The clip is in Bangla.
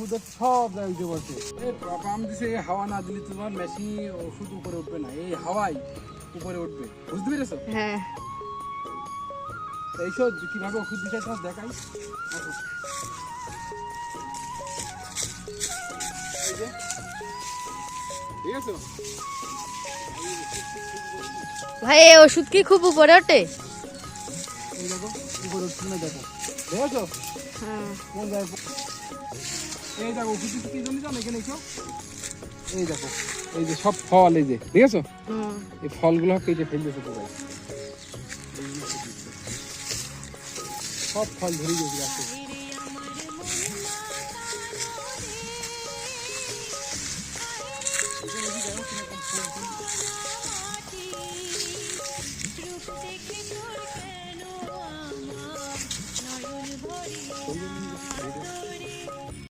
ওষুধের সব জায়গায় বসে। এই পাম্প দিছে, এই হাওয়া না দিলে তোমার মেশিন ওষুধ উপরে উঠবে না, এই হাওয়াই উপরে উঠবে, বুঝতে পেরেছো? হ্যাঁ এইসব কিভাবে ওষুধ দিতে তোমার দেখাই। ঠিক আছে ভাই, এই ওষুধ কি খুব উপরে ওঠে? এই দেখো উপরে উঠছে না, দেখো দেখেছো হ্যাঁ কোন জায়গায়। এই দেখো ওষুধ দিতে কি জন্য জানো এখানে, এই দেখো এই যে সব ফল, এই যে দেখেছো এই ফলগুলো কেটে ফেলতেছে তো ভাই, সব ফল ধরে গেছে গাছে।